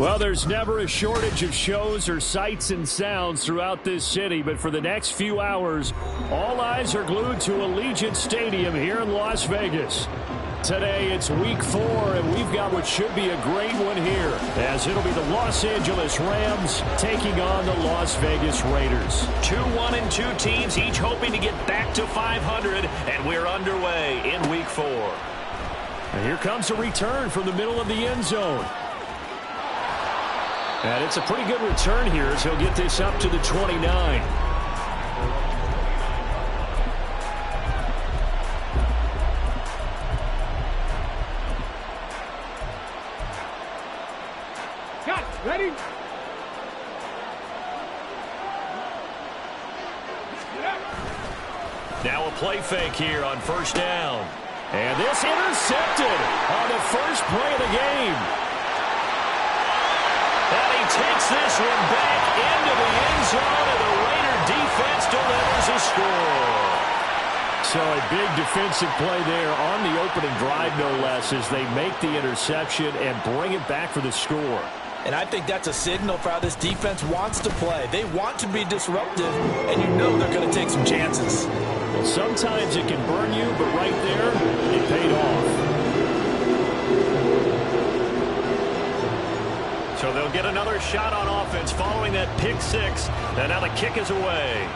Well, there's never a shortage of shows or sights and sounds throughout this city, but for the next few hours, all eyes are glued to Allegiant Stadium here in Las Vegas. Today, it's Week 4, and we've got what should be a great one here, as it'll be the Los Angeles Rams taking on the Las Vegas Raiders. 2-1-2 teams, each hoping to get back to 500, and we're underway in Week 4. And here comes a return from the middle of the end zone. And it's a pretty good return here as he'll get this up to the 29. Got it. Ready? Now a play fake here on first down. And this intercepted on the first play of the game. And he takes this one back into the end zone, and the Raider defense delivers a score. So a big defensive play there on the opening drive, no less, as they make the interception and bring it back for the score. And I think that's a signal for how this defense wants to play. They want to be disruptive, and you know they're going to take some chances. Well, sometimes it can burn you, but right there, it paid off. So they'll get another shot on offense following that pick six. And now the kick is away.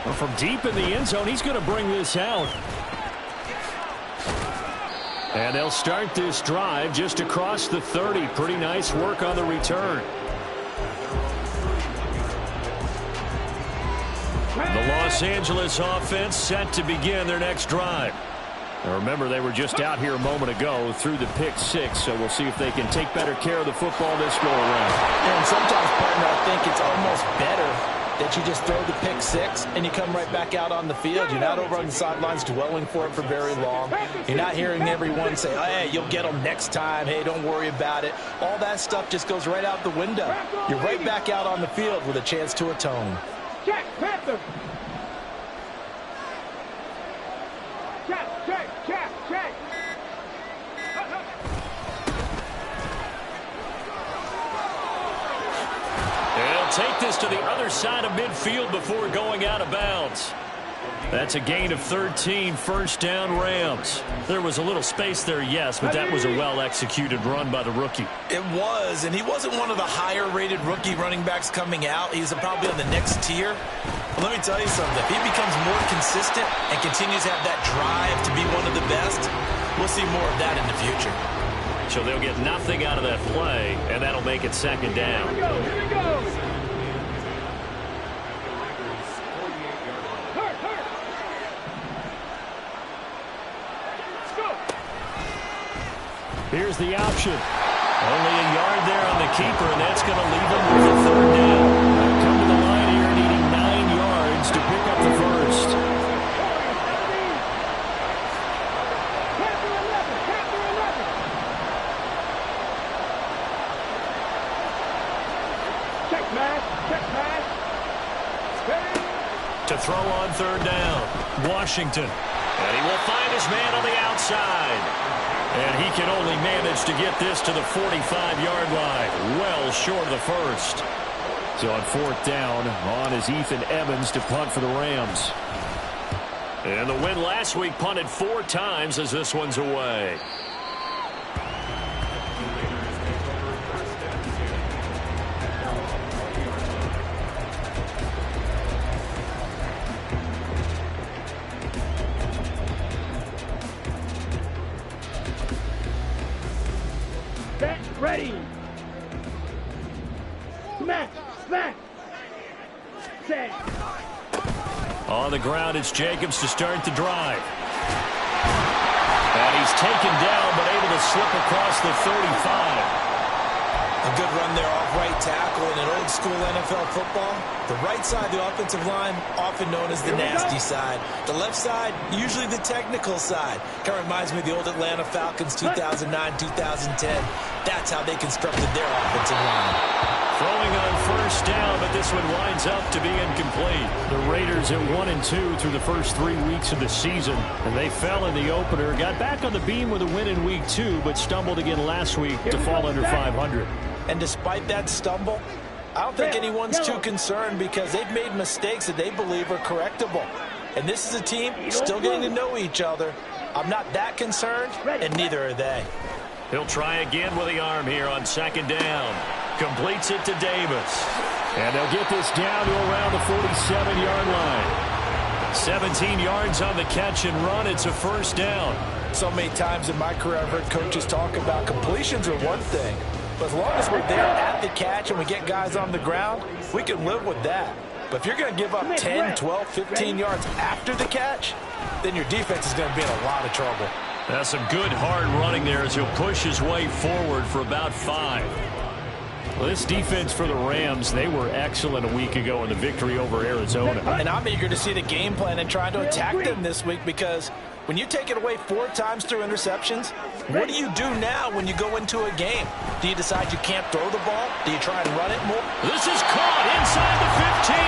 Well, from deep in the end zone, he's going to bring this out. And they'll start this drive just across the 30. Pretty nice work on the return. The Los Angeles offense set to begin their next drive. Now remember, they were just out here a moment ago through the pick six, so we'll see if they can take better care of the football this go around. And sometimes, partner, I think it's almost better that you just throw the pick six and you come right back out on the field. You're not over on the sidelines dwelling for it for very long. You're not hearing everyone say, oh, hey, you'll get them next time. Hey, don't worry about it. All that stuff just goes right out the window. You're right back out on the field with a chance to atone. Check, Panther. Check, check, check, check. They'll take this to the other side of midfield before going out of bounds. That's a gain of 13, first down Rams. There was a little space there, yes, but that was a well-executed run by the rookie. It was, and he wasn't one of the higher-rated rookie running backs coming out. He's probably on the next tier. But let me tell you something. If he becomes more consistent and continues to have that drive to be one of the best, we'll see more of that in the future. So they'll get nothing out of that play, and that'll make it second down. Here we go, here we go. Here's the option. Only a yard there on the keeper, and that's going to leave him with a third down. They'll come to the line here needing 9 yards to pick up the first. Check pass, check pass. To throw on third down, Washington. And he will find his man on the outside. And he can only manage to get this to the 45-yard line, well short of the first. So on fourth down, on is Ethan Evans to punt for the Rams. And the win last week punted 4 times as this one's away. Ready. Smack, smack. Set. On the ground, it's Jacobs to start the drive. And he's taken down, but able to slip across the 35. A good run there off right tackle in an old-school NFL football. The right side of the offensive line, often known as the nasty side. The left side, usually the technical side. Kind of reminds me of the old Atlanta Falcons 2009-2010. That's how they constructed their offensive line. Throwing on first first down, but this one winds up to be incomplete. The Raiders at 1-2 through the first 3 weeks of the season, and they fell in the opener, got back on the beam with a win in week 2, but stumbled again last week to fall under 500. And despite that stumble, I don't think anyone's too concerned because they've made mistakes that they believe are correctable. And this is a team still getting to know each other. I'm not that concerned, and neither are they. He'll try again with the arm here on second down. Completes it to Davis. And they'll get this down to around the 47-yard line. 17 yards on the catch and run. It's a first down. So many times in my career I've heard coaches talk about completions are one thing. But as long as we're there at the catch and we get guys on the ground, we can live with that. But if you're going to give up 10, 12, 15 yards after the catch, then your defense is going to be in a lot of trouble. That's some good hard running there as he'll push his way forward for about 5. Well, this defense for the Rams, they were excellent a week ago in the victory over Arizona. And I'm eager to see the game plan and trying to attack them this week because when you take it away 4 times through interceptions, what do you do now when you go into a game? Do you decide you can't throw the ball? Do you try and run it more? This is caught inside the 15.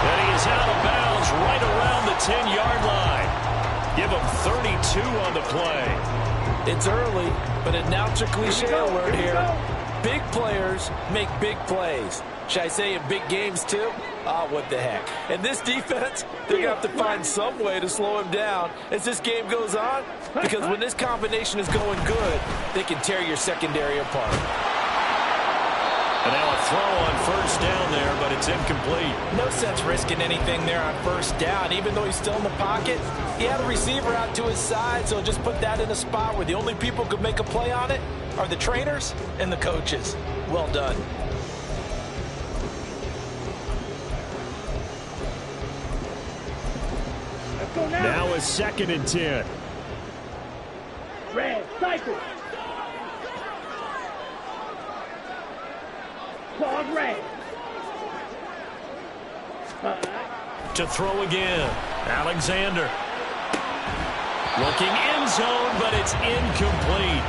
And he is out of bounds right around the 10-yard line. Give him 32 on the play. It's early, but announcer cliche alert here. Big players make big plays. Should I say in big games too? Oh, what the heck. And this defense, they're going to have to find some way to slow him down as this game goes on. Because when this combination is going good, they can tear your secondary apart. And now a throw on first down there, but it's incomplete. No sense risking anything there on first down. Even though he's still in the pocket, he had a receiver out to his side, so just put that in a spot where the only people who could make a play on it are the trainers and the coaches. Well done. Now a 2nd and 10. Red, cycle. Claude Red. To throw again. Alexander. Looking end zone, but it's incomplete.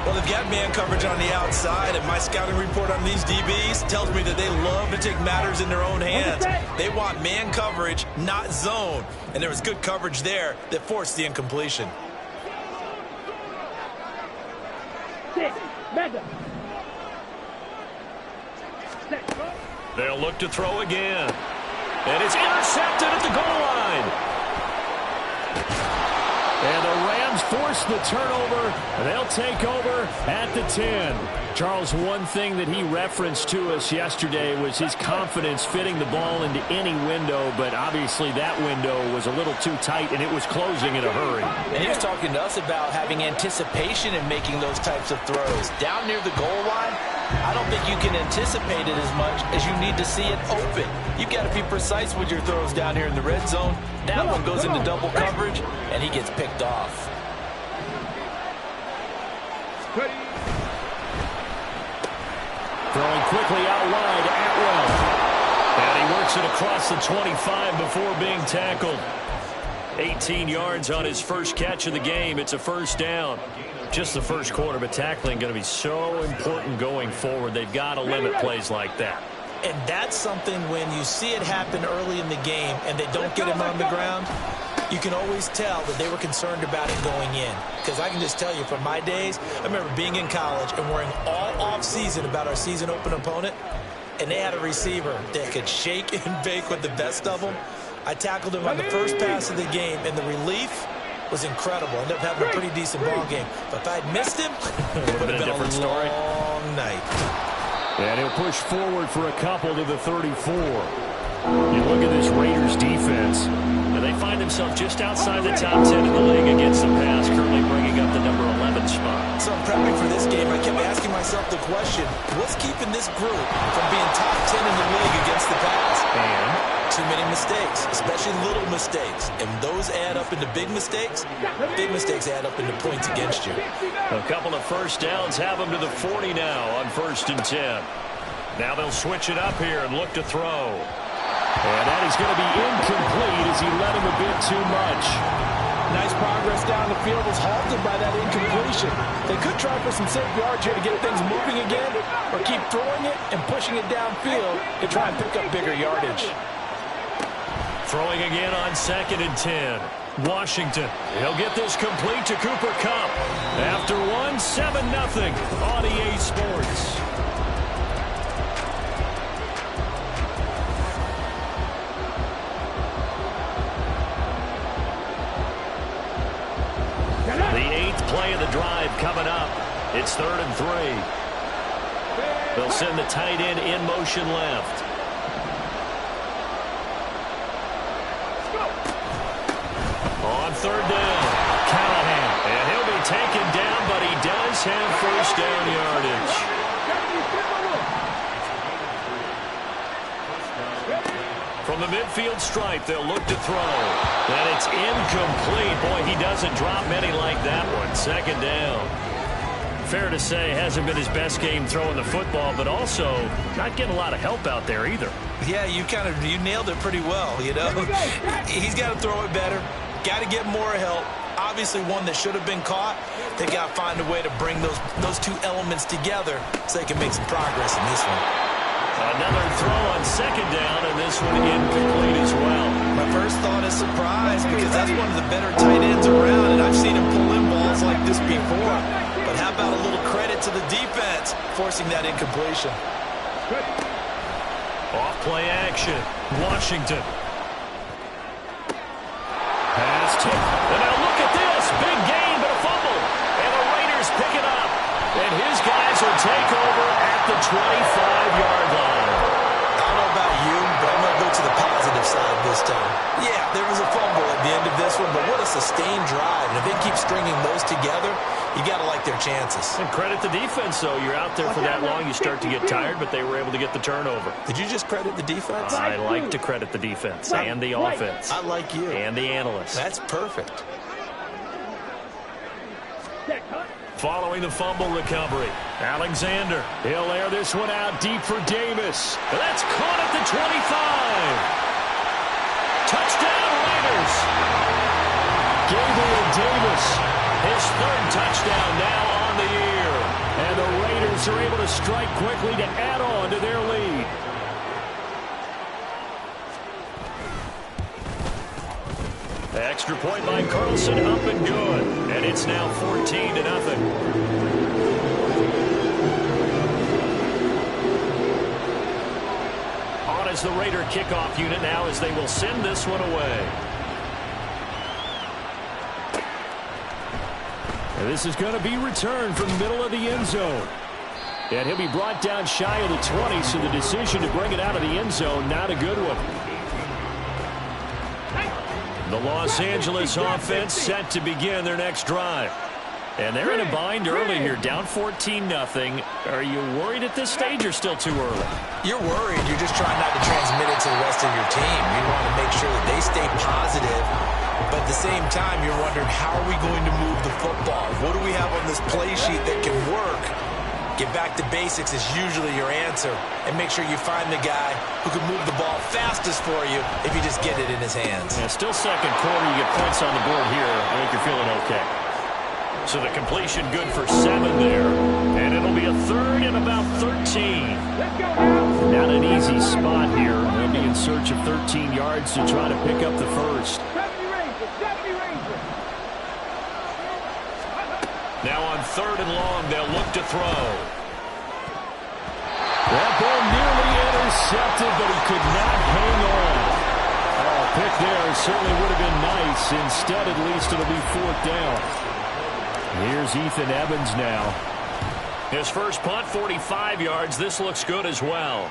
Well, they've got man coverage on the outside, and my scouting report on these DBs tells me that they love to take matters in their own hands. They want man coverage, not zone. And there was good coverage there that forced the incompletion. 6, mega. They'll look to throw again. And it's intercepted at the goal line. And the Rams force the turnover. They'll take over at the 10. Charles, one thing that he referenced to us yesterday was his confidence fitting the ball into any window, but obviously that window was a little too tight, and it was closing in a hurry. And he was talking to us about having anticipation in making those types of throws. Down near the goal line, I don't think you can anticipate it as much as you need to see it open. You've got to be precise with your throws down here in the red zone. That one goes into double coverage, and he gets picked off. Throwing quickly out wide, Atwell. And he works it across the 25 before being tackled. 18 yards on his first catch of the game. It's a first down. Just the first quarter, but tackling going to be so important going forward. They've got to limit plays like that. And that's something when you see it happen early in the game and they don't get him on the ground, you can always tell that they were concerned about it going in. Because I can just tell you from my days, I remember being in college and worrying all off-season about our season open opponent, and they had a receiver that could shake and bake with the best of them. I tackled him on the first pass of the game, and the relief was incredible. Ended up having a pretty decent ball game. But if I'd missed him, it would have been a different story. long night. And he'll push forward for a couple to the 34. You look at this Raiders defense. And they find themselves just outside the top 10 in the league against the pass, currently bringing up the number 11 spot. So I'm prepping for this game. I kept asking myself the question, what's keeping this group from being top 10 in the league against the pass? And too many mistakes, especially little mistakes. And those add up into big mistakes. Big mistakes add up into points against you. a couple of first downs have them to the 40 now on 1st and 10. Now they'll switch it up here and look to throw. And that is going to be incomplete as he led him a bit too much. Nice progress down the field was halted by that incompletion. They could try for some safe yards here to get things moving again, or keep throwing it and pushing it downfield to try and pick up bigger yardage. Throwing again on 2nd and 10. Washington. He'll get this complete to Cooper Kupp. After 7-0 on EA Sports. The 8th play of the drive coming up. It's 3rd and 3. They'll send the tight end in motion left. On 3rd down, Callahan. And he'll be taken down, but he does have first down yardage. From the midfield stripe, they'll look to throw. And it's incomplete. Boy, he doesn't drop many like that one. 2nd down. Fair to say, hasn't been his best game throwing the football, but also not getting a lot of help out there either. Yeah, you nailed it pretty well, you know. He's got to throw it better. Got to get more help. Obviously one that should have been caught. They got to find a way to bring those two elements together so they can make some progress in this one. Another throw on 2nd down, and this one incomplete as well. My first thought is surprise, because that's one of the better tight ends around, and I've seen him pull in balls like this before. But how about a little credit to the defense forcing that incompletion? Off play action. Washington. Pass tip. And now look at this. Big gain, but a fumble. And the Raiders pick it up. And his guys will take over at the 25-yard line. I don't know about you, but I'm going to go to the positive side this time. Yeah, there was a fumble at the end of this one, but what a sustained drive. And if they keep stringing those together, you got to like their chances. And credit the defense, though. You're out there for that long, you start to get tired, but they were able to get the turnover. Did you just credit the defense? I like to credit the defense and the offense. I like you. And the analysts. That's perfect. Following the fumble recovery, Alexander. He'll air this one out deep for Davis. That's caught at the 25. Touchdown, Raiders. Gabriel Davis, his 3rd touchdown now on the year. And the Raiders are able to strike quickly to add on to their lead. Extra point by Carlson, up and good. And it's now 14-0. On as the Raider kickoff unit now as they will send this one away. And this is going to be returned from the middle of the end zone. And he'll be brought down shy of the 20, so the decision to bring it out of the end zone, not a good one. The Los Angeles offense set to begin their next drive. And they're in a bind early here, down 14-0. Are you worried at this stage or still too early? You're worried. You're just trying not to transmit it to the rest of your team. You want to make sure that they stay positive. But at the same time, you're wondering, how are we going to move the football? What do we have on this play sheet that can work? Get back to basics is usually your answer. And make sure you find the guy who can move the ball fastest for you if you just get it in his hands. Yeah, still 2nd quarter. You get points on the board here. I think you're feeling okay. So the completion good for 7 there. And it'll be a 3rd and about 13. Not an easy spot here. They'll be in search of 13 yards to try to pick up the first. Now on 3rd and long, they'll look to throw. That ball nearly intercepted, but he could not hang on. Oh, a pick there certainly would have been nice. Instead, at least it'll be 4th down. Here's Ethan Evans now. His first punt, 45 yards. This looks good as well.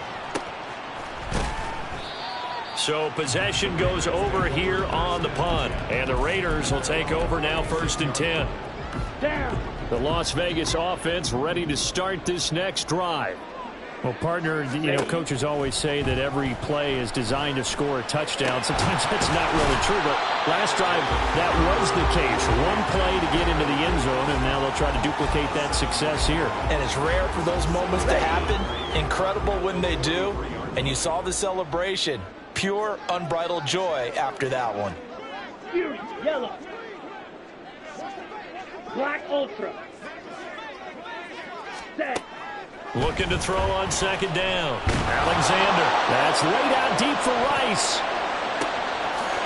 So possession goes over here on the punt. And the Raiders will take over now 1st and 10. The Las Vegas offense ready to start this next drive. Well, partner, coaches always say that every play is designed to score a touchdown. Sometimes that's not really true, but last drive, that was the case. One play to get into the end zone, and now they'll try to duplicate that success here. And it's rare for those moments to happen. Incredible when they do. And you saw the celebration. Pure, unbridled joy after that one. Yellow. Black Ultra. Set. Looking to throw on second down. Alexander. That's laid out deep for Rice.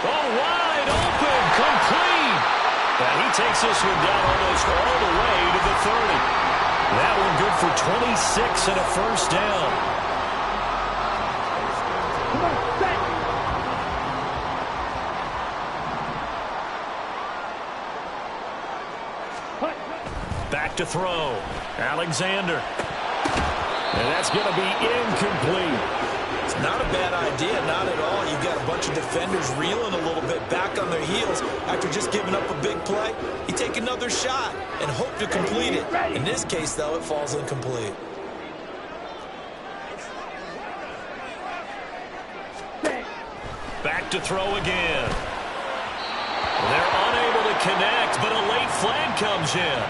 Oh, wide open. Complete. And he takes this one down almost all the way to the 30. That one good for 26 and a first down. Come on, set. Back to throw. Alexander. And that's going to be incomplete. It's not a bad idea, not at all. You've got a bunch of defenders reeling a little bit back on their heels after just giving up a big play. You take another shot and hope to complete it. In this case, though, it falls incomplete. Back to throw again. They're unable to connect, but a late flag comes in.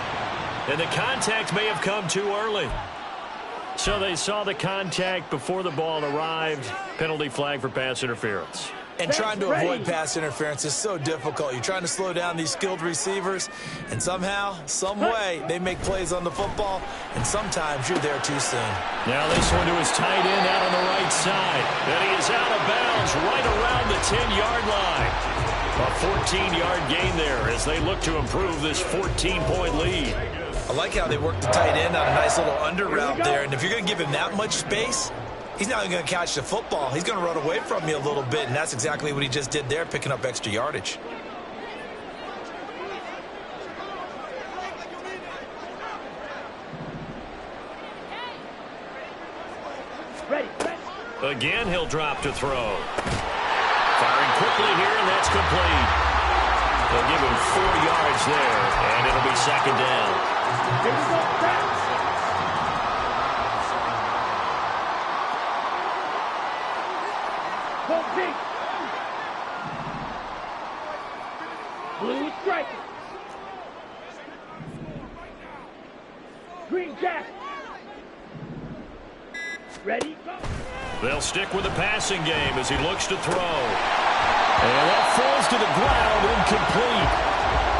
And the contact may have come too early. So they saw the contact before the ball arrived. Penalty flag for pass interference. And trying to avoid pass interference is so difficult. You're trying to slow down these skilled receivers, and somehow, some way, they make plays on the football, and sometimes you're there too soon. Now this one to his tight end out on the right side. And he is out of bounds right around the 10-yard line. A 14-yard gain there as they look to improve this 14-point lead. I like how they work the tight end on a nice little under route there. And if you're going to give him that much space, he's not going to catch the football. He's going to run away from you a little bit, and that's exactly what he just did there, picking up extra yardage. Ready. Again, he'll drop to throw. Firing quickly here, and that's complete. They'll give him 4 yards there, and it'll be second down. Here we go, set. Go deep. Blue striker. Green jacket. Ready, go. They'll stick with the passing game as he looks to throw. And that falls to the ground, incomplete.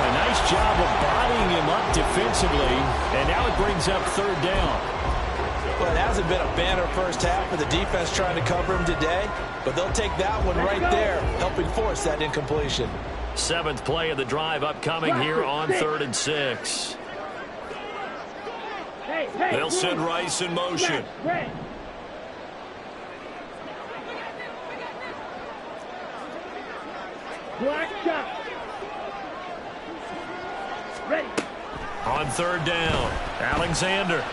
A nice job of bodying him up defensively, and now it brings up third down. Well, it hasn't been a banner first half for the defense trying to cover him today, but they'll take that one right there, helping force that incompletion. 7th play of the drive upcoming here on 3rd and 6. Hey, They'll send Rice in motion. Red. Black shot. Ready. On 3rd down, Alexander. He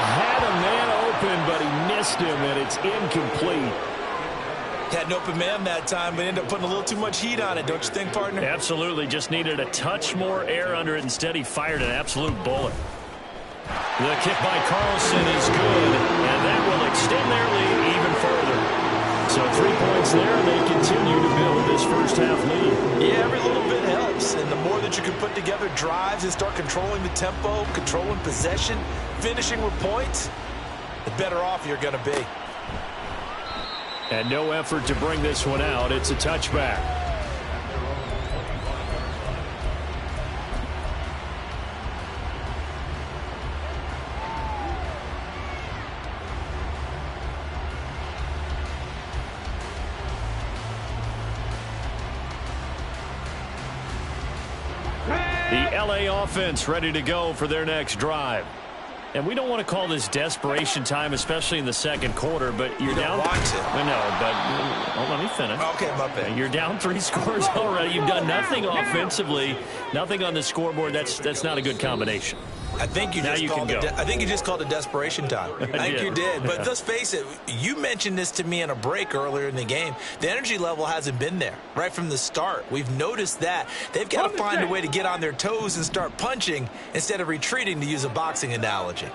had a man open, but he missed him, and it's incomplete. Had an open man that time, but ended up putting a little too much heat on it, don't you think, partner? Absolutely. Just needed a touch more air under it. Instead, he fired an absolute bullet. The kick by Carlson is good, and that will extend their lead even further. So 3 points there, and they continue to build this first half lead. Yeah, every little bit helps, and the more that you can put together drives and start controlling the tempo, controlling possession, finishing with points, the better off you're going to be. And no effort to bring this one out. It's a touchback. The LA offense ready to go for their next drive. And we don't want to call this desperation time, especially in the second quarter, but you're down. Want to. I know, but let me finish. Okay, my bad. You're down 3 scores already. You've done nothing offensively, nothing on the scoreboard. That's not a good combination. I think you just called it desperation time. I think you did. But let's face it, you mentioned this to me in a break earlier in the game. The energy level hasn't been there right from the start. We've noticed that. They've got to find a way to get on their toes and start punching instead of retreating, to use a boxing analogy.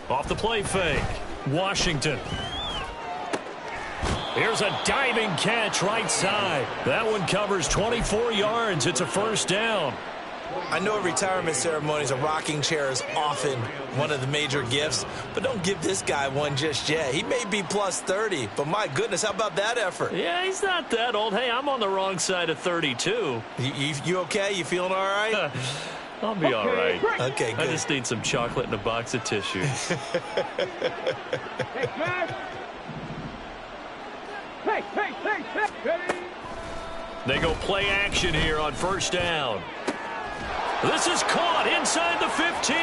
Off the play fake, Washington. Here's a diving catch right side. That one covers 24 yards. It's a first down. I know retirement ceremonies, a rocking chair is often one of the major gifts, but don't give this guy one just yet. He may be plus 30, but my goodness, how about that effort? Yeah, he's not that old. Hey, I'm on the wrong side of 32. You okay? You feeling all right? I'll be all right. Okay, good. I just need some chocolate and a box of tissues. They go play action here on first down. This is caught inside the 15.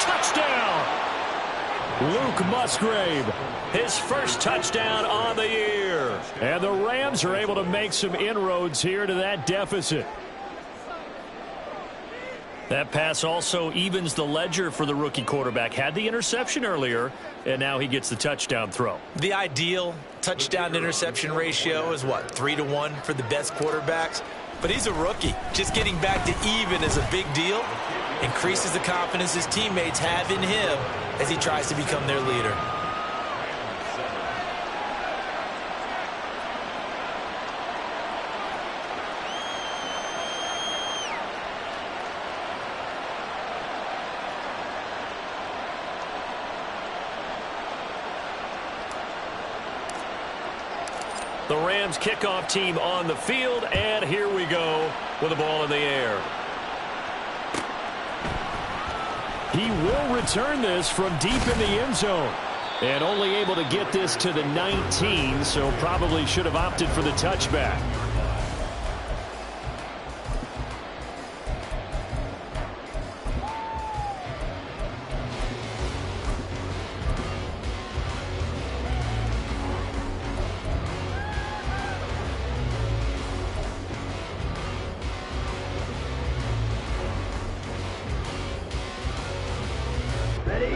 Touchdown. Luke Musgrave, his first touchdown on the year. And the Rams are able to make some inroads here to that deficit. That pass also evens the ledger for the rookie quarterback. Had the interception earlier, and now he gets the touchdown throw. The ideal touchdown-interception ratio is, what, 3-to-1 for the best quarterbacks? But he's a rookie. Just getting back to even is a big deal. Increases the confidence his teammates have in him as he tries to become their leader. The Rams kickoff team on the field, and here we go with the ball in the air. He will return this from deep in the end zone. And only able to get this to the 19, so probably should have opted for the touchback.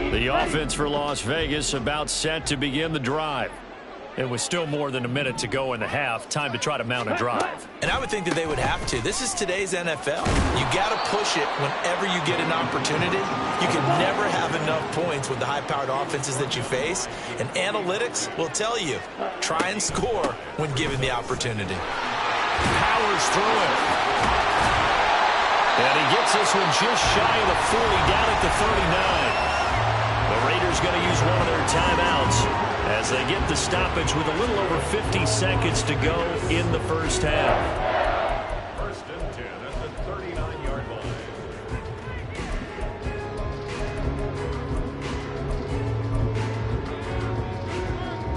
The offense for Las Vegas about set to begin the drive. It was still more than a minute to go in the half. Time to try to mount a drive. And I would think that they would have to. This is today's NFL. You got to push it whenever you get an opportunity. You can never have enough points with the high-powered offenses that you face. And analytics will tell you, try and score when given the opportunity. Powers through it. And he gets this one just shy of the 40, down at the 39. The Raiders going to use one of their timeouts as they get the stoppage with a little over 50 seconds to go in the first half. First and 10 at the 39-yard line.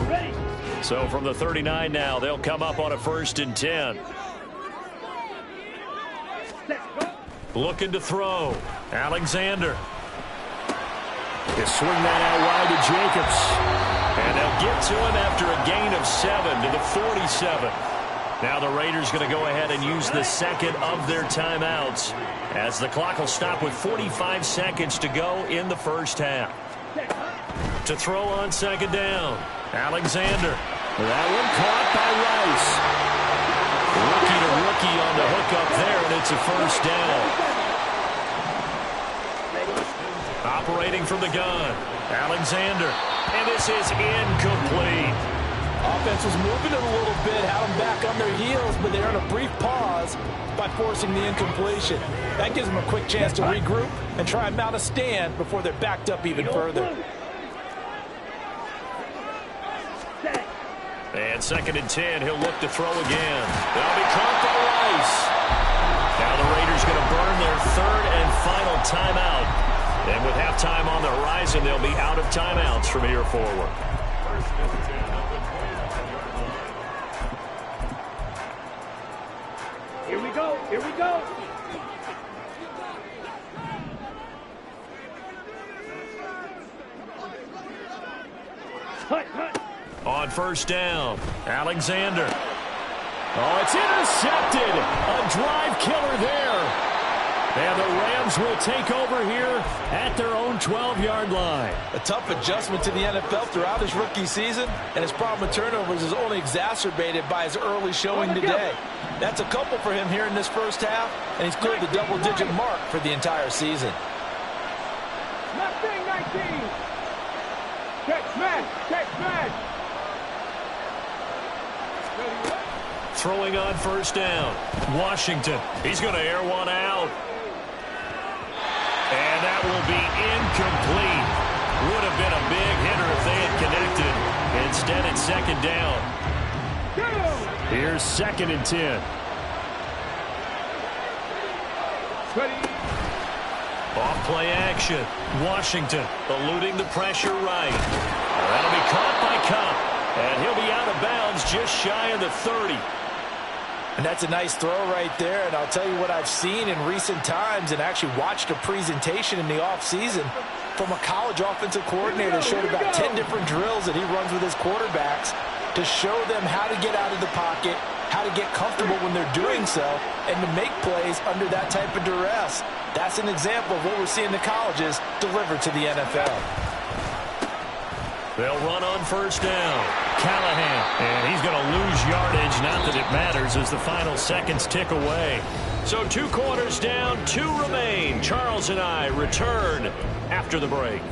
Ready. So from the 39 now, they'll come up on a first and 10. Looking to throw. Alexander. They swing that out wide to Jacobs. And they'll get to him after a gain of 7 to the 47. Now the Raiders going to go ahead and use the second of their timeouts as the clock will stop with 45 seconds to go in the first half. To throw on second down. Alexander. That one caught by Rice. Rookie to rookie on the hook up there, and it's a first down. Operating from the gun, Alexander, and this is incomplete. Offense was moving it a little bit, had them back on their heels, but they're in a brief pause by forcing the incompletion. That gives them a quick chance to regroup and try and mount a stand before they're backed up even further. And second and 10, he'll look to throw again. That'll be caught by Rice. Now the Raiders going to burn their third and final timeout. And with halftime on the horizon, they'll be out of timeouts from here forward. Here we go. Here we go. Hut, hut. On first down, Alexander. Oh, it's intercepted. A drive killer there. And the Rams will take over here at their own 12-yard line. A tough adjustment to the NFL throughout his rookie season, and his problem with turnovers is only exacerbated by his early showing today. That's a couple for him here in this first half, and he's cleared the double-digit mark for the entire season. Left wing 19. Check smash. Check smash. Throwing on first down. Washington. He's going to air one out. that will be incomplete. Would have been a big hitter if they had connected. Instead, it's second down. Here's 2nd and 10. Off play action. Washington eluding the pressure right. That'll be caught by Cup. And he'll be out of bounds just shy of the 30. And that's a nice throw right there. And I'll tell you what I've seen in recent times and actually watched a presentation in the offseason from a college offensive coordinator. Showed about 10 different drills that he runs with his quarterbacks to show them how to get out of the pocket, how to get comfortable when they're doing so, and to make plays under that type of duress. That's an example of what we're seeing the colleges deliver to the NFL. They'll run on first down. Callahan, and he's going to lose yardage. Not that it matters as the final seconds tick away. So 2 quarters down, 2 remain. Charles and I return after the break.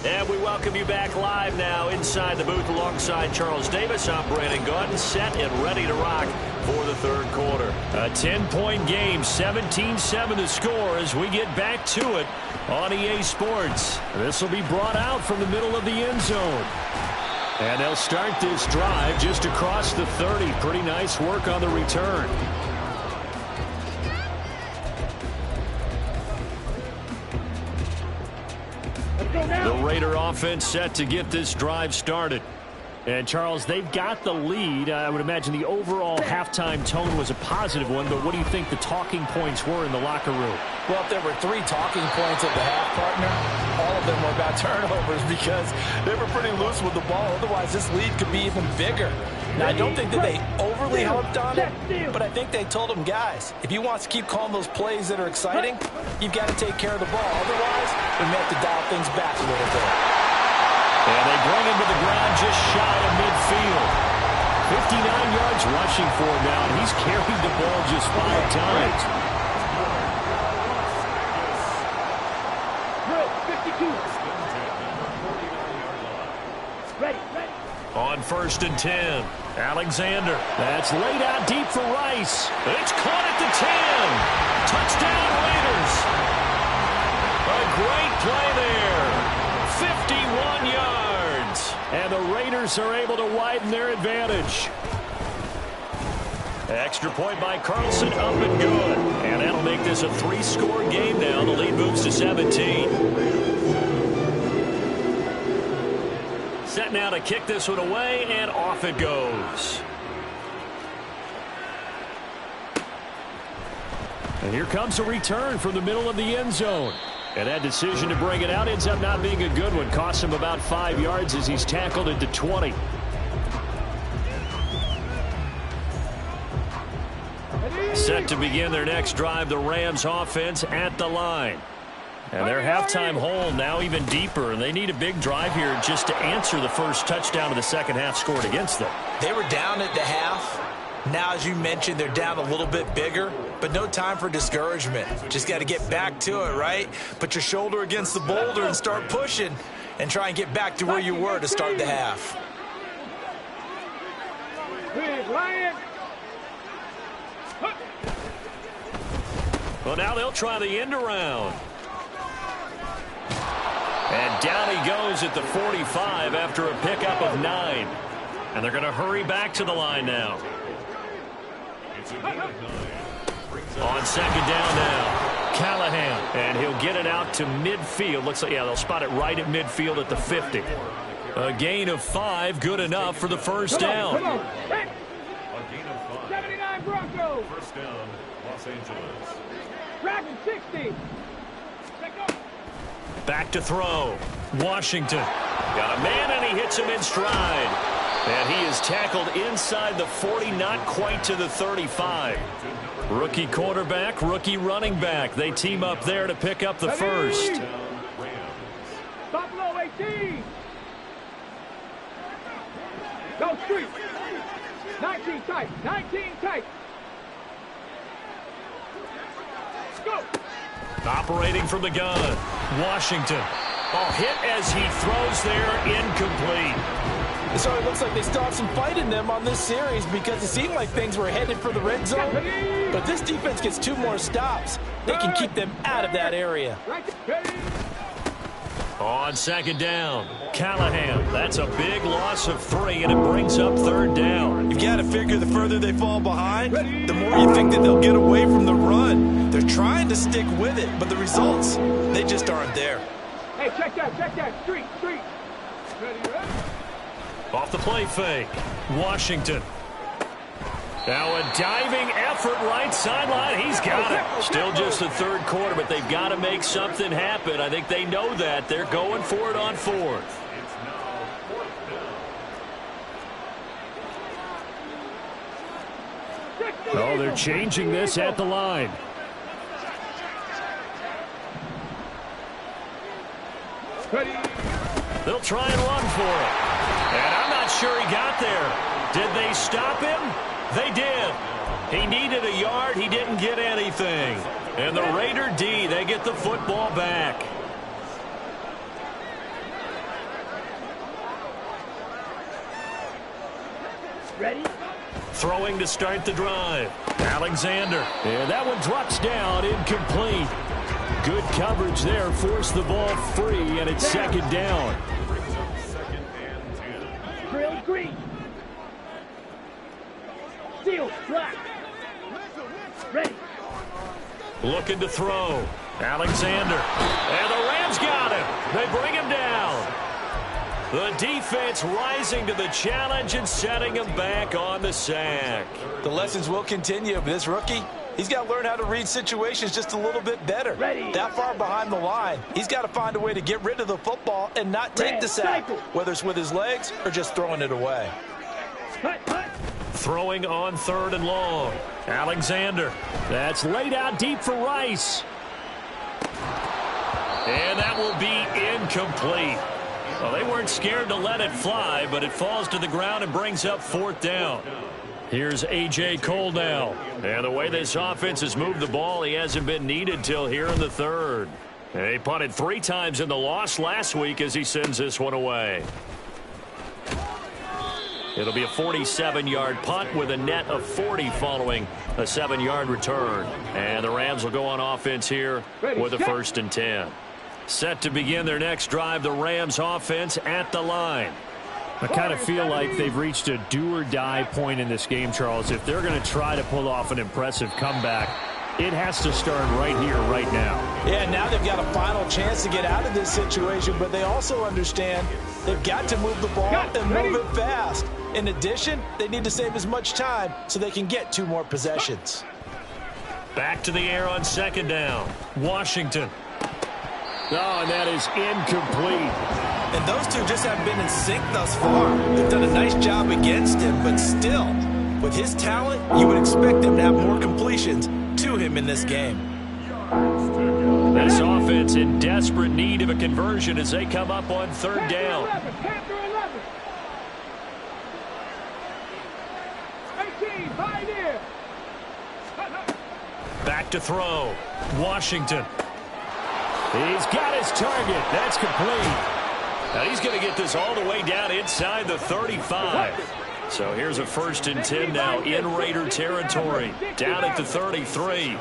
And we welcome you back live now inside the booth alongside Charles Davis. I'm Brandon Gaudin, set and ready to rock for the 3rd quarter. A 10-point game, 17-7 the score as we get back to it on EA Sports. This will be brought out from the middle of the end zone. And they'll start this drive just across the 30. Pretty nice work on the return. The Raider offense set to get this drive started. And, Charles, they've got the lead. I would imagine the overall halftime tone was a positive one, but what do you think the talking points were in the locker room? Well, if there were 3 talking points at the half, partner, all of them were about turnovers because they were pretty loose with the ball. Otherwise, this lead could be even bigger. Now, I don't think that they overly harped on it, but I think they told them, guys, if you want to keep calling those plays that are exciting, you've got to take care of the ball. Otherwise, we may have to dial things back a little bit. And they bring him to the ground just shy of midfield. 59 yards rushing for him now, and he's carried the ball just 5 times. On 1st and 10, Alexander. That's laid out deep for Rice. It's caught at the 10. Touchdown, Raiders. A great play there. 51 yards. And the Raiders are able to widen their advantage. Extra point by Carlson, up and good. And that'll make this a 3-score game now. The lead moves to 17. Set now to kick this one away, and off it goes. And here comes a return from the middle of the end zone. And that decision to bring it out ends up not being a good one. Costs him about 5 yards as he's tackled at the 20. Set to begin their next drive, the Rams offense at the line. And their halftime hole now even deeper, and they need a big drive here just to answer the first touchdown of the second half scored against them. They were down at the half. Now, as you mentioned, they're down a little bit bigger, but no time for discouragement. Just got to get back to it, right? Put your shoulder against the boulder and start pushing and try and get back to where you were to start the half. Well, now they'll try the end around. And down he goes at the 45 after a pickup of 9. And they're going to hurry back to the line now. On second down now, Callahan. And he'll get it out to midfield. Looks like, yeah, they'll spot it right at midfield at the 50. A gain of 5, good enough for the first down. Come on. Hey. 79 Broncos. First down, Los Angeles. Dragon 60. Back to throw. Washington. Got a man, and he hits him in stride. And he is tackled inside the 40, not quite to the 35. Rookie quarterback, rookie running back. They team up there to pick up the first. Buffalo 18. Go street. 19 tight. 19 tight. Go. Operating from the gun, Washington. Oh, hit as he throws there, incomplete. So it looks like they still have some fight in them on this series because it seemed like things were headed for the red zone. But this defense gets 2 more stops. They can keep them out of that area. On second down, Callahan. That's a big loss of 3, and it brings up third down. You've got to figure the further they fall behind, the more you think that they'll get away from the run. They're trying to stick with it, but the results, they just aren't there. Hey, check that. Street. Ready? Off the play fake, Washington. Now a diving effort right sideline. He's got it. Still just the third quarter, but they've got to make something happen. I think they know that. They're going for it on 4th. Oh, they're changing this at the line. They'll try and run for it. And I'm not sure he got there. Did they stop him? They did. He needed a yard. He didn't get anything. And the Raider D, they get the football back. Ready? Throwing to start the drive. Alexander. And that one drops down, incomplete. Good coverage there, forced the ball free, and it's second down. Drill green. Steel black. Ready. Looking to throw. Alexander. And the Rams got him. They bring him down. The defense rising to the challenge and setting him back on the sack. The lessons will continue, but this rookie, he's got to learn how to read situations just a little bit better. That far behind the line, he's got to find a way to get rid of the football and not take the sack, whether it's with his legs or just throwing it away. Throwing on 3rd and long. Alexander. That's laid out deep for Rice. And that will be incomplete. Well, they weren't scared to let it fly, but it falls to the ground and brings up 4th down. Here's A.J. Cole now. And the way this offense has moved the ball, he hasn't been needed till here in the 3rd. And he punted 3 times in the loss last week as he sends this one away. It'll be a 47-yard punt with a net of 40 following a 7-yard return. And the Rams will go on offense here with a 1st and 10. Set to begin their next drive, the Rams offense at the line. I kind of feel like they've reached a do-or-die point in this game, Charles. If they're going to try to pull off an impressive comeback, it has to start right here, right now. Yeah, now they've got a final chance to get out of this situation, but they also understand they've got to move the ball and move it fast. In addition, they need to save as much time so they can get 2 more possessions. Back to the air on 2nd down. Washington. Oh, and that is incomplete. And those two just haven't been in sync thus far. They've done a nice job against him, but still, with his talent, you would expect them to have more completions to him in this game. This offense in desperate need of a conversion as they come up on 3rd down. 18, high there. Back to throw. Washington. He's got his target. That's complete. Now he's going to get this all the way down inside the 35. So here's a 1st and 10 now in Raider territory. Down at the 33.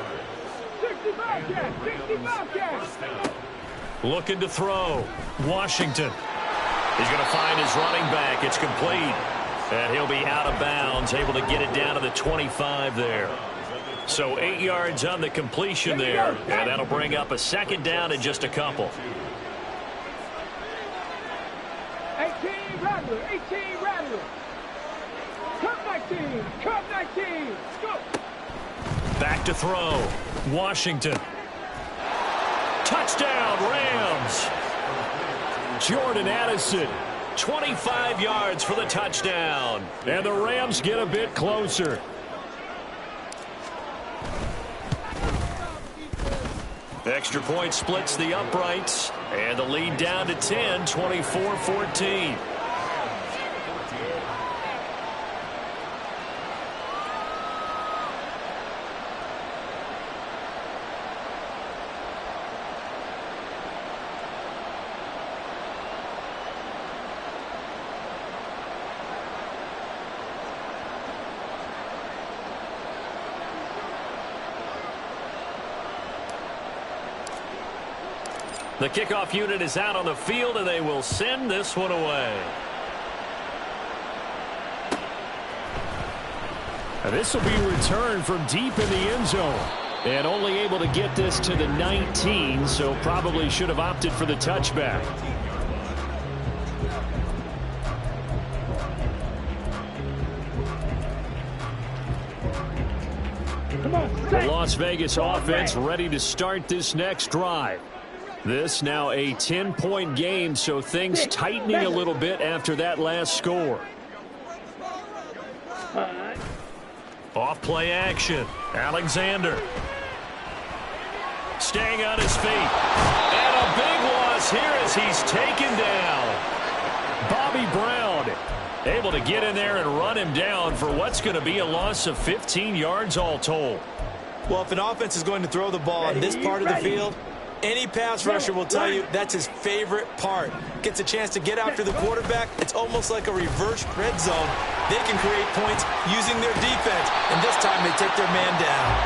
Looking to throw. Washington. He's going to find his running back. It's complete. And he'll be out of bounds, able to get it down to the 25 there. So 8 yards on the completion there, and that'll bring up a 2nd down in just a couple. 18 Rattler, 18 Rattler. Cut 19, go. Back to throw. Washington. Touchdown, Rams. Jordan Addison. 25 yards for the touchdown. And the Rams get a bit closer. Extra point splits the uprights, and the lead down to 10, 24-14. The kickoff unit is out on the field, and they will send this one away. And this will be returned from deep in the end zone. And only able to get this to the 19, so probably should have opted for the touchback. The Las Vegas offense ready to start this next drive. This now a 10-point game, so things tightening a little bit after that last score. Off play action. Alexander. Staying on his feet. And a big loss here as he's taken down. Bobby Brown able to get in there and run him down for what's going to be a loss of 15 yards all told. Well, if an offense is going to throw the ball on this part of the field, any pass rusher will tell you that's his favorite part. Gets a chance to get after the quarterback. It's almost like a reverse red zone. They can create points using their defense, and this time they take their man down.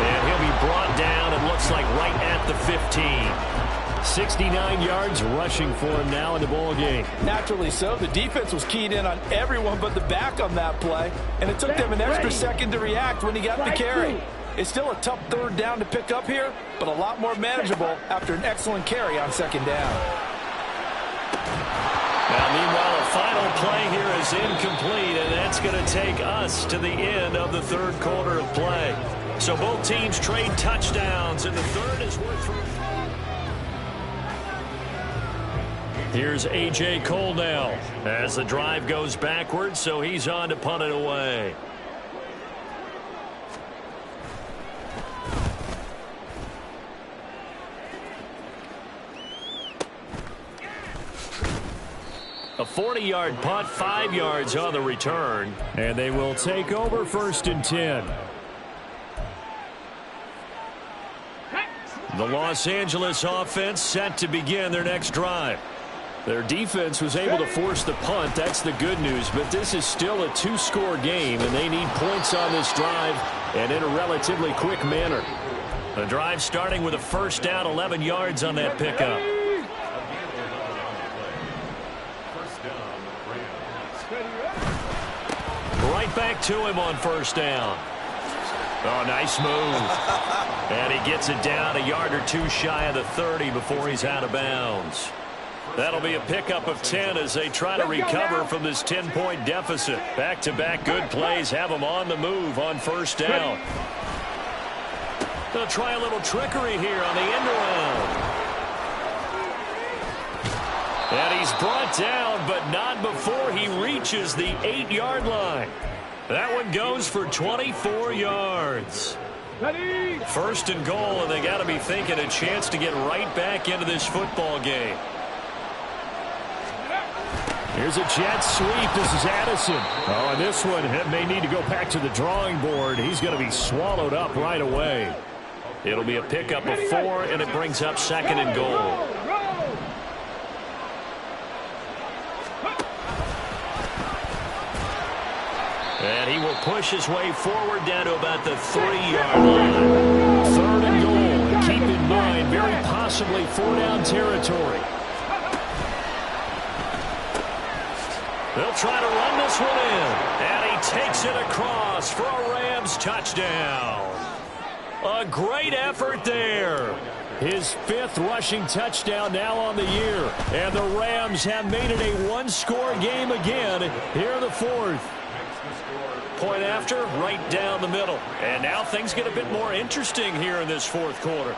And he'll be brought down, it looks like, right at the 15. 69 yards rushing for him now in the ball game. Naturally so. The defense was keyed in on everyone but the back on that play, and it took them an extra second to react when he got the carry. It's still a tough third down to pick up here, but a lot more manageable after an excellent carry on second down. Now, meanwhile, a final play here is incomplete, and that's going to take us to the end of the third quarter of play. So both teams trade touchdowns, and the third is worth for. Here's A.J. Cole now as the drive goes backwards, so he's on to punt it away. A 40-yard punt, 5 yards on the return. And they will take over 1st and 10. The Los Angeles offense set to begin their next drive. Their defense was able to force the punt. That's the good news. But this is still a two-score game, and they need points on this drive and in a relatively quick manner. The drive starting with a first down, 11 yards on that pickup. Right back to him on first down. Oh, nice move. And he gets it down a yard or two shy of the 30 before he's out of bounds. That'll be a pickup of 10 as they try to recover from this 10-point deficit. Back-to-back good plays have them on the move on first down. They'll try a little trickery here on the end around. And he's brought down, but not before he reaches the 8-yard line. That one goes for 24 yards. First and goal, and they got to be thinking a chance to get right back into this football game. Here's a jet sweep. This is Addison. Oh, and this one may need to go back to the drawing board. He's going to be swallowed up right away. It'll be a pickup of 4, and it brings up 2nd and goal. And he will push his way forward down to about the 3-yard line. 3rd and goal. Keep in mind, very possibly 4-down territory. They'll try to run this one in. And he takes it across for a Rams touchdown. A great effort there. His 5th rushing touchdown now on the year. And the Rams have made it a one-score game again here in the 4th. Point after, right down the middle. And now things get a bit more interesting here in this 4th quarter.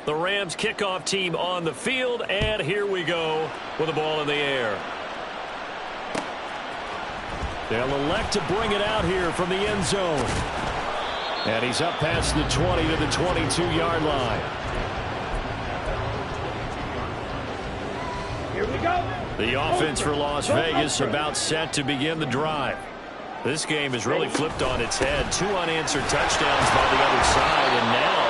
The Rams kickoff team on the field, and here we go with the ball in the air. They'll elect to bring it out here from the end zone. And he's up past the 20 to the 22-yard line. Here we go. The offense for Las Vegas about set to begin the drive. This game has really flipped on its head. 2 unanswered touchdowns by the other side, and now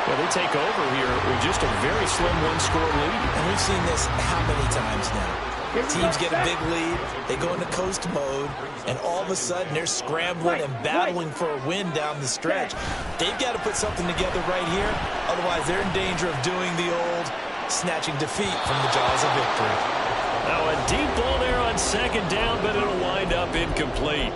Well, they take over here with just a very slim one-score lead. And we've seen this how many times now? Teams get a big lead, they go into coast mode, and all of a sudden they're scrambling and battling for a win down the stretch. They've got to put something together right here, otherwise they're in danger of doing the old snatching defeat from the jaws of victory. Now a deep ball there on second down, but it'll wind up incomplete.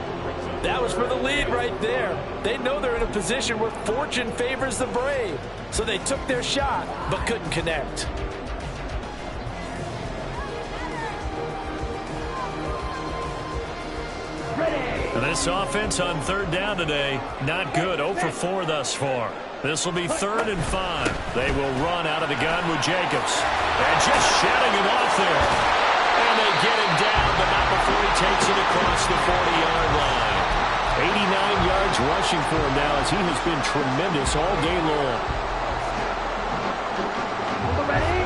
That was for the lead right there. They know they're in a position where fortune favors the brave, so they took their shot but couldn't connect. This offense on third down today, not good. 0 for 4 thus far. This will be 3rd and 5. They will run out of the gun with Jacobs. And just shutting him off there. And they get him down, but not before he takes it across the 40-yard line. 89 yards rushing for him now as he has been tremendous all day long. Ready?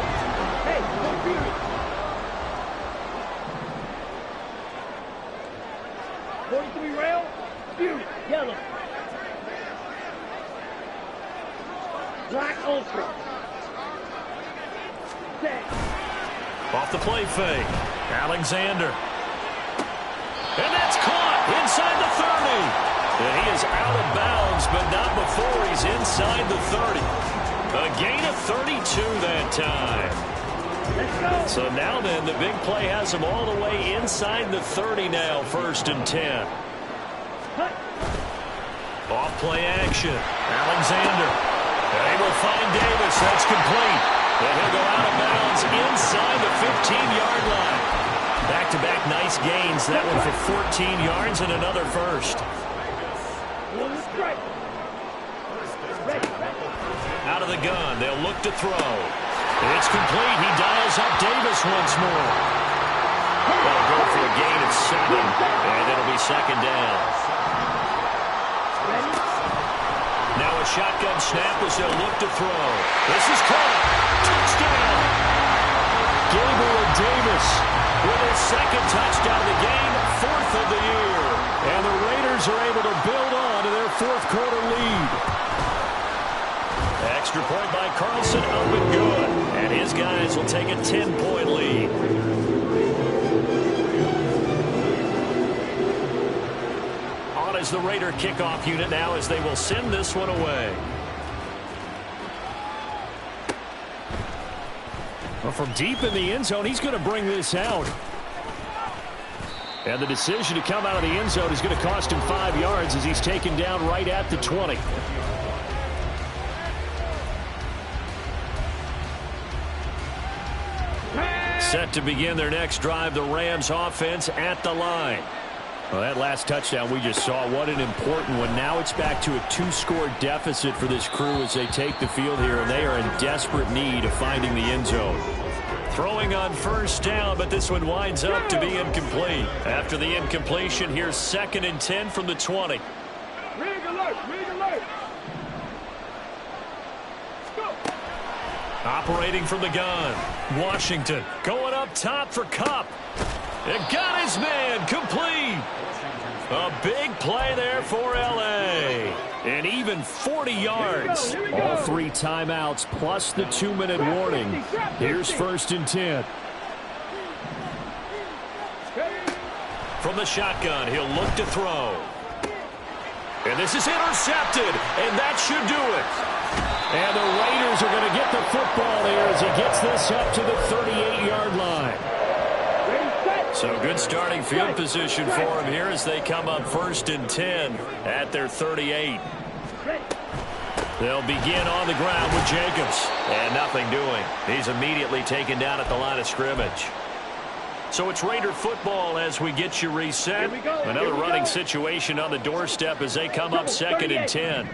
Hey, computer. 43 rail, view, yellow. Black ultra. Set. Off the play fake. Alexander. And that's caught inside the 30. And he is out of bounds, but not before he's inside the 30. A gain of 32 that time. So now then, the big play has him all the way inside the 30 now, 1st and 10. Off play action. Alexander. And he will find Davis. That's complete. And he'll go out of bounds inside the 15-yard line. Back-to-back nice gains. That one for 14 yards and another first. Out of the gun. They'll look to throw. It's complete. He dials up Davis once more. That'll go for a gain of 7. And it'll be 2nd down. Now a shotgun snap as they'll look to throw. This is caught. Touchdown. Gabriel Davis with his 2nd touchdown of the game, 4th of the year. And the Raiders are able to build on to their 4th quarter lead. Extra point by Carlson, up and good. And his guys will take a 10-point lead. On is the Raider kickoff unit now as they will send this one away. Well, from deep in the end zone, he's going to bring this out. And the decision to come out of the end zone is going to cost him 5 yards as he's taken down right at the 20. Set to begin their next drive, the Rams offense at the line. Well, that last touchdown we just saw, what an important one. Now it's back to a 2-score deficit for this crew as they take the field here, and they are in desperate need of finding the end zone. Throwing on 1st down, but this one winds up to be incomplete. After the incompletion, here's 2nd and 10 from the 20. Rig alert, rig alert. Operating from the gun, Washington going up top for Kupp. It got his man complete. A big play there for L.A. And even 40 yards. All 3 timeouts plus the 2-minute warning. Here's 1st and 10. From the shotgun, he'll look to throw. And this is intercepted, and that should do it. And the Raiders are going to get the football there as he gets this up to the 38-yard line. So good starting field position for him here as they come up 1st and 10 at their 38. They'll begin on the ground with Jacobs. And nothing doing. He's immediately taken down at the line of scrimmage. So it's Raider football as we get you reset. Another running situation on the doorstep as they come up 2nd and 10.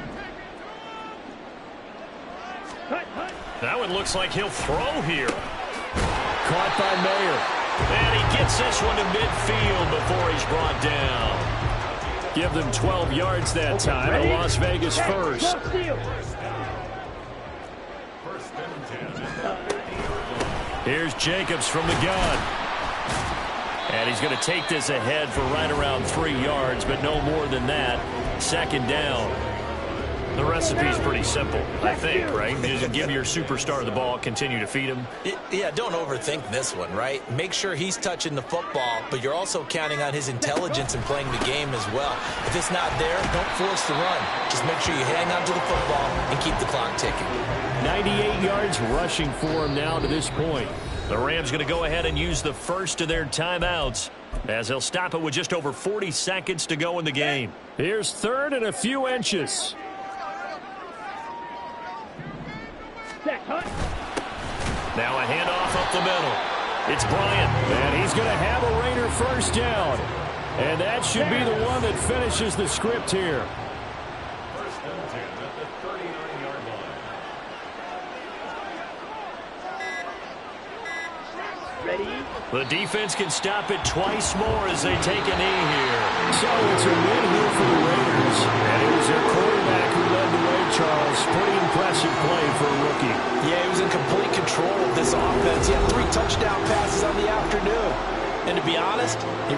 That one looks like he'll throw here. Caught by Mayer. And he gets this one to midfield before he's brought down. Give them 12 yards that time. A Las Vegas first. Here's Jacobs from the gun. And he's going to take this ahead for right around 3 yards, but no more than that. 2nd down. The recipe's pretty simple, I think, right? Just give your superstar the ball, continue to feed him. Yeah, don't overthink this one, right? Make sure he's touching the football, but you're also counting on his intelligence in playing the game as well. If it's not there, don't force the run. Just make sure you hang on to the football and keep the clock ticking. 98 yards rushing for him now to this point. The Rams going to go ahead and use the first of their timeouts as they'll stop it with just over 40 seconds to go in the game. Here's third and a few inches. Now a handoff up the middle. It's Bryant. And he's going to have a Raider first down. And that should be the one that finishes the script here. First and 10 at the 39-yard line. The defense can stop it twice more as they take a knee here. So it's a win here for the Raiders. And it was their quarterback who led the way, Charles. Pretty impressive play for a rookie. Yeah, he was in complete control of this offense. He had 3 touchdown passes on the afternoon. And to be honest, he